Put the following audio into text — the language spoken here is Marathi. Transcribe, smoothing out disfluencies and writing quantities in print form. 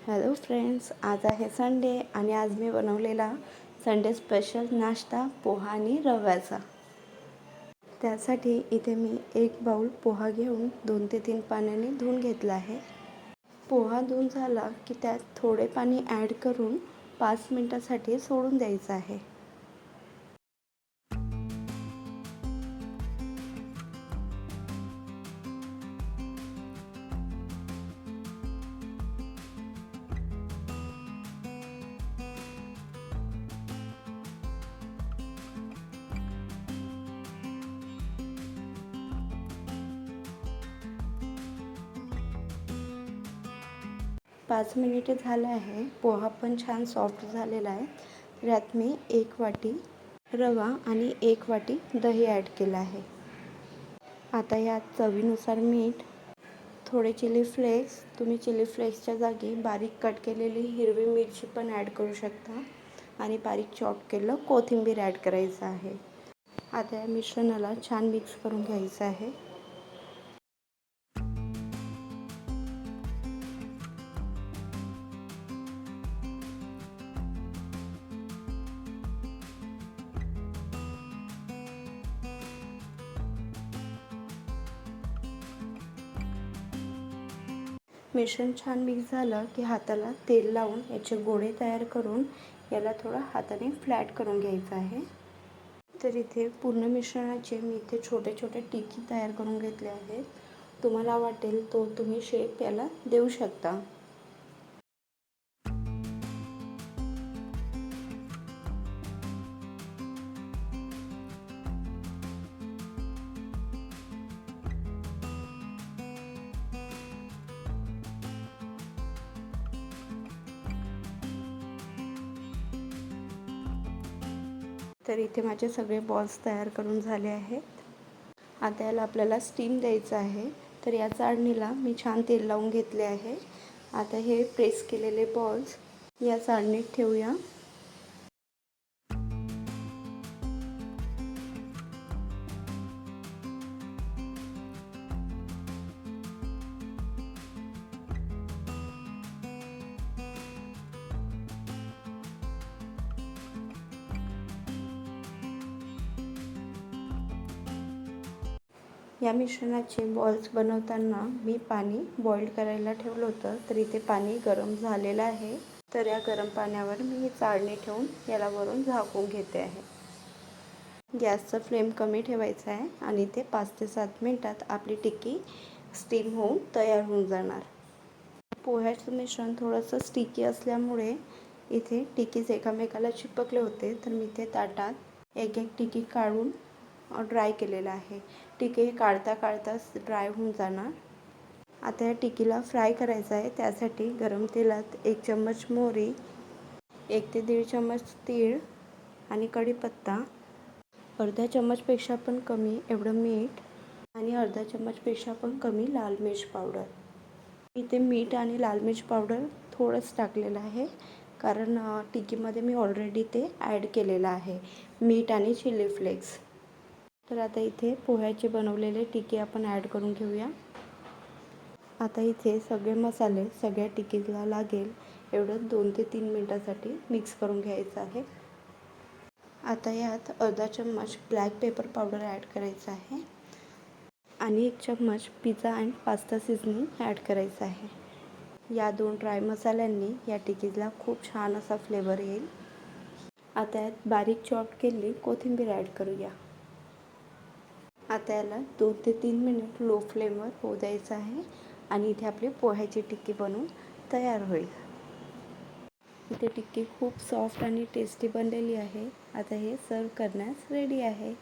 हॅलो फ्रेंड्स, आज आहे संडे आणि आज मी बनवलेला संडे स्पेशल नाश्ता पोहा आणि रव्याचा. त्यासाठी इथे मी एक बाउल पोहा घेऊन 2 ते 3 पाण्याने धुवून घेतला आहे. पोहा धुवून झाला की त्यात थोडे पाणी ॲड करून 5 मिनिटासाठी सोडून द्यायचं आहे. 5 मिनिटे झाले आहे. पोहा पण छान सॉफ्ट झालेला आहे. यात मी 1 वाटी रवा आणि 1 वाटी दही ॲड केलं आहे. आता यात चवीनुसार मीठ, थोडे चिली फ्लेक्स, तुम्ही चिली फ्लेक्सच्या जागी बारीक कट केलेली हिरवी मिरची पण ॲड करू शकता आणि बारीक चॉप केलेलं कोथिंबीर ॲड करायचं आहे. आता या मिश्रणाला छान मिक्स करून घ्यायचं आहे. मिश्रण छान मिक्स झालं की हाताला तेल लावून याचे गोळे तयार करून याला थोडं हाताने फ्लॅट करून घ्यायचं आहे. तर इथे पूर्ण मिश्रणाचे मी इथे छोटे छोटे टिकी तयार करून घेतले आहेत. तुम्हाला वाटेल तो तुम्ही शेप याला देऊ शकता. तर इथे माझे सगळे बॉल्स तयार करून झाले आहेत. आता याला आपल्याला स्टीम द्यायचं आहे. तर या चाळणीला मी छान तेल लावून घेतले आहे. आता हे प्रेस केलेले बॉल्स या चाळणीत ठेवूया. या मिश्रणाचे बॉल्स बनवताना मी पाणी बॉईल करायला ठेवलं होतं. तर इथे पाणी गरम झालेलं आहे. तर या गरम पाण्यावर मी चाळणी ठेवून याला वरून झाकून घेते आहे. गॅसचा फ्लेम कमी ठेवायचा आहे आणि इथे 5 ते 7 मिनिटात आपली टिक्की स्टीम होऊन तयार होऊन जाणार. पोह्याचं मिश्रण थोडंसं स्टिकी असल्यामुळे इथे टिकीज एकामेकाला चिपकले होते. तर मी इथे ताटात एक एक टिकी काढून ड्राय केलेलं आहे. टिकी काढता काढताच ड्राय होऊन जाणार. आता या टिकीला फ्राय करायचं आहे. त्यासाठी गरम तेलात 1 चम्मच मोहरी, 1 ते 1.5 चम्मच तीळ आणि कढीपत्ता, अर्धा चम्मचपेक्षा पण कमी एवढं मीठ आणि अर्धा चम्मचपेक्षा पण कमी लाल मिर्च पावडर. इथे मीठ आणि लाल मिर्च पावडर थोडंच टाकलेलं आहे, कारण टिकीमध्ये मी ऑलरेडी ते ॲड केलेलं आहे, मीठ आणि चिली फ्लेक्स. तर आता इथे पोह्याचे बनवलेले टिकी आपण ॲड करून घेऊया. आता इथे सगळे मसाले सगळ्या टिकीला लागेल एवढं 2 ते 3 मिनिटासाठी मिक्स करून घ्यायचं आहे. आता यात अर्धा चम्मच ब्लॅक पेपर पावडर ॲड करायचं आहे आणि 1 चम्मच pizza and pasta seasoning add करायचं आहे. या 2 ड्राय मसाल्यांनी या टिकीला खूप छान असा फ्लेवर येईल. आता यात बारीक चॉप केलेली कोथिंबीर ॲड करूया. आता याला 2 ते 3 मिनिट लो फ्लेमवर होऊ द्यायचं आहे आणि इथे आपली पोह्याची टिक्की बनवून तयार होईल. इथे टिक्की खूप सॉफ्ट आणि टेस्टी बनलेली आहे. आता हे सर्व करण्यास रेडी आहे.